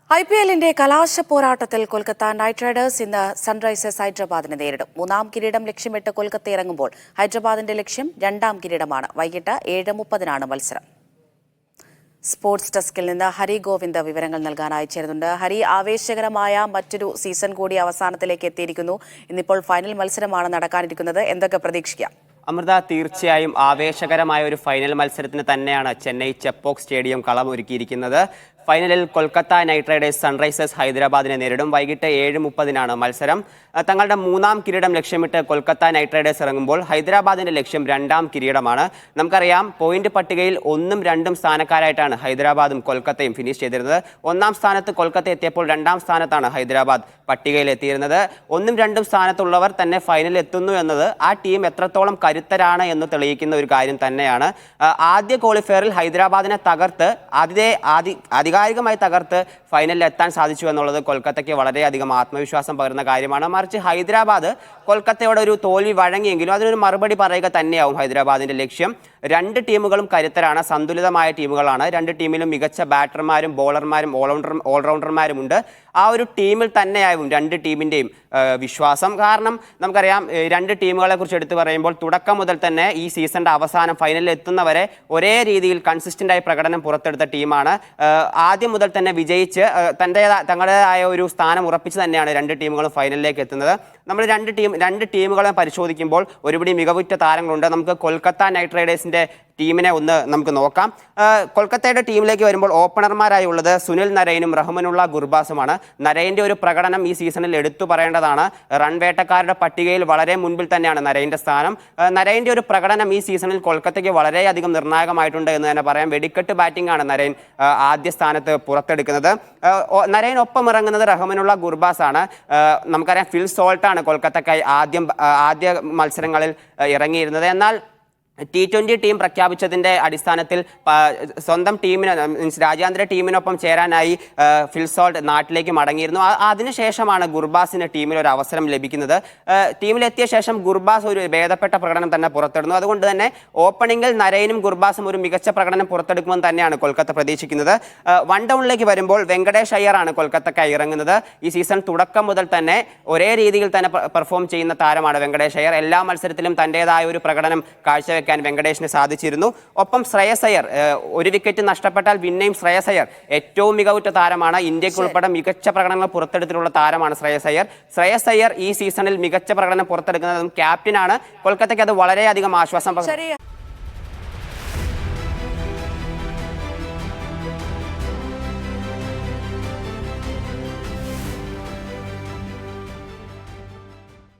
IPL-ന്റെ കലാശ പോരാട്ടത്തിൽ Kolkata night Riders ഇന്ന് Sunrisers ഹൈദരാബാദിനെ നേരിടും. മൂന്നാം കിരീടം ലക്ഷ്യമിട്ട് കൊൽക്കത്ത ഇറങ്ങുമ്പോൾ ഹൈദരാബാദിന്റെ ലക്ഷ്യം രണ്ടാം കിരീടമാണ്. വൈകിട്ട് 7:30 മത്സരം. സ്പോർട്സ് ഡെസ്കിൽ നിന്ന് ഹരി ഗോവിന്ദ് വിവരങ്ങൾ നൽകാനായി ചേരുന്നുണ്ട്. ഹരി, ആവേശകരമായ മറ്റൊരു സീസൺ കൂടി അവസാനത്തിലേക്ക് എത്തിയിരിക്കുന്നു. ഇന്നിപ്പോൾ ഫൈനൽ മത്സരമാണ് നടക്കാനിരിക്കുന്നത്. എന്തൊക്കെ പ്രതീക്ഷിക്കാം? അമൃത, തീർച്ചയായും ആവേശകരമായ ഒരു ഫൈനൽ മത്സരത്തിന് തന്നെയാണ് ചെന്നൈ ചെപ്പോക്ക് സ്റ്റേഡിയം കളമൊരുക്കിയിരിക്കുന്നത്. ഫൈനലിൽ കൊൽക്കത്ത നൈറ്റ് റൈഡേഴ്സ് സൺറൈസേഴ്സ് ഹൈദരാബാദിനെ നേരിടും. വൈകിട്ട് 7:30 മത്സരം. തങ്ങളുടെ മൂന്നാം കിരീടം ലക്ഷ്യമിട്ട് കൊൽക്കത്ത നൈറ്റ് റൈഡേഴ്സ് ഇറങ്ങുമ്പോൾ ഹൈദരാബാദിന്റെ ലക്ഷ്യം രണ്ടാം കിരീടമാണ്. നമുക്കറിയാം, പോയിന്റ് പട്ടികയിൽ 1ഉം 2ഉം സ്ഥാനക്കാരായിട്ടാണ് ഹൈദരാബാദും കൊൽക്കത്തയും ഫിനിഷ് ചെയ്തിരുന്നത്. ഒന്നാം സ്ഥാനത്ത് കൊൽക്കത്ത എത്തിയപ്പോൾ രണ്ടാം സ്ഥാനത്താണ് ഹൈദരാബാദ് പട്ടികയിൽ എത്തിയിരുന്നത്. 1ഉം 2ഉം സ്ഥാനത്തുള്ളവർ തന്നെ ഫൈനലിൽ എത്തുന്നു എന്നത് ആ ടീം എത്രത്തോളം കരുത്തരാണ് എന്ന് തെളിയിക്കുന്ന ഒരു കാര്യം തന്നെയാണ്. ആദ്യ ക്വാളിഫയറിൽ ഹൈദരാബാദിനെ തകർത്ത് ആധികാരികമായി തകർത്ത് ഫൈനലിൽ എത്താൻ സാധിച്ചു എന്നുള്ളത് കൊൽക്കത്തയ്ക്ക് വളരെയധികം ആത്മവിശ്വാസം പകരുന്ന കാര്യമാണ്. മറിച്ച് ഹൈദരാബാദ് കൊൽക്കത്തയോട് ഒരു തോൽവി വഴങ്ങിയെങ്കിലും അതിനൊരു മറുപടി പറയുക തന്നെയാവും ഹൈദരാബാദിന്റെ ലക്ഷ്യം. രണ്ട് ടീമുകളും കരുത്തരാണ്, സന്തുലിതമായ ടീമുകളാണ്. രണ്ട് ടീമിലും മികച്ച ബാറ്റർമാരും ബോളർമാരും ഓൾറൗണ്ടർമാരും ഉണ്ട്. ആ ഒരു ടീമിൽ തന്നെയാവും രണ്ട് ടീമിൻ്റെയും വിശ്വാസം. കാരണം നമുക്കറിയാം, രണ്ട് ടീമുകളെ കുറിച്ച് എടുത്തു പറയുമ്പോൾ തുടക്കം മുതൽ തന്നെ ഈ സീസണിൻ്റെ അവസാനം ഫൈനലിൽ എത്തുന്നവരെ ഒരേ രീതിയിൽ കൺസിസ്റ്റൻ്റായി പ്രകടനം പുറത്തെടുത്ത ടീമാണ്. ആദ്യം മുതൽ തന്നെ വിജയിച്ച് തങ്ങളുടേതായ ഒരു സ്ഥാനം ഉറപ്പിച്ച് തന്നെയാണ് രണ്ട് ടീമുകളും ഫൈനലിലേക്ക് എത്തുന്നത്. നമ്മൾ രണ്ട് ടീമുകളെ പരിശോധിക്കുമ്പോൾ ഒരുപിടി മികവുറ്റ താരങ്ങളുണ്ട്. നമുക്ക് കൊൽക്കത്ത നൈറ്റ് റൈഡേഴ്സിൻ്റെ ടീമിനെ നമുക്ക് നോക്കാം. കൊൽക്കത്തയുടെ ടീമിലേക്ക് വരുമ്പോൾ ഓപ്പണർമാരായി ഉള്ളത് സുനിൽ നരൈനും റഹ്മാനുള്ള ഗുർബാസുമാണ്. നരൈൻ്റെ ഒരു പ്രകടനം ഈ സീസണിൽ എടുത്തു പറയേണ്ടതാണ്. റൺ വേട്ടക്കാരുടെ പട്ടികയിൽ വളരെ മുൻപിൽ തന്നെയാണ് നരൈൻ്റെ സ്ഥാനം. നരൈൻ്റെ ഒരു പ്രകടനം ഈ സീസണിൽ കൊൽക്കത്തയ്ക്ക് വളരെയധികം നിർണായകമായിട്ടുണ്ട് എന്ന് തന്നെ പറയാം. വെടിക്കെട്ട് ബാറ്റിംഗ് ആണ് നരൈൻ ആദ്യ സ്ഥാനത്ത് പുറത്തെടുക്കുന്നത്. നരൈനൊപ്പം ഇറങ്ങുന്നത് റഹ്മാനുള്ള ഗുർബാസാണ്. നമുക്കറിയാം, ഫിൽ സോൾട്ടാണ് കൊൽക്കത്തക്കായി ആദ്യ മത്സരങ്ങളിൽ ഇറങ്ങിയിരുന്നത്. എന്നാൽ T20 ടീം പ്രഖ്യാപിച്ചതിൻ്റെ അടിസ്ഥാനത്തിൽ സ്വന്തം ടീമിന് രാജ്യാന്തര ടീമിനൊപ്പം ചേരാനായി ഫിൽ സോൾട്ട് നാട്ടിലേക്ക് മടങ്ങിയിരുന്നു. അതിനുശേഷമാണ് ഗുർബാസിന് ടീമിൽ ഒരു അവസരം ലഭിക്കുന്നത്. ടീമിലെത്തിയ ശേഷം ഗുർബാസ് ഒരു ഭേദപ്പെട്ട പ്രകടനം തന്നെ പുറത്തെടുന്നു. അതുകൊണ്ട് തന്നെ ഓപ്പണിംഗിൽ നരൈനും ഗുർബാസും ഒരു മികച്ച പ്രകടനം പുറത്തെടുക്കുമെന്ന് തന്നെയാണ് കൊൽക്കത്ത പ്രതീക്ഷിക്കുന്നത്. വൺ ഡൗണിലേക്ക് വരുമ്പോൾ വെങ്കടേഷ് അയ്യറാണ് കൊൽക്കത്തക്കായി ഇറങ്ങുന്നത്. ഈ സീസൺ തുടക്കം മുതൽ തന്നെ ഒരേ രീതിയിൽ തന്നെ പെർഫോം ചെയ്യുന്ന താരമാണ് വെങ്കടേഷ് അയ്യർ. എല്ലാ മത്സരത്തിലും തൻ്റേതായ ഒരു പ്രകടനം കാഴ്ചവെക്കാൻ വെങ്കടേഷിന് സാധിച്ചിരുന്നു. ഒപ്പം ശ്രേയസ് അയ്യർ, ഒരു വിക്കറ്റ് നഷ്ടപ്പെട്ടാൽ പിന്നെയും ശ്രേയസ് അയ്യർ ഏറ്റവും മികവുറ്റ താരമാണ്. ഇന്ത്യക്ക് ഉൾപ്പെടെ മികച്ച പ്രകടനങ്ങൾ പുറത്തെടുത്തിട്ടുള്ള താരമാണ് ശ്രേയസ് അയ്യർ. ശ്രേയസ് അയ്യർ ഈ സീസണിൽ മികച്ച പ്രകടനം പുറത്തെടുക്കുന്നതും ക്യാപ്റ്റനാണ്. കൊൽക്കത്തയ്ക്ക് അത് വളരെയധികം ആശ്വാസം.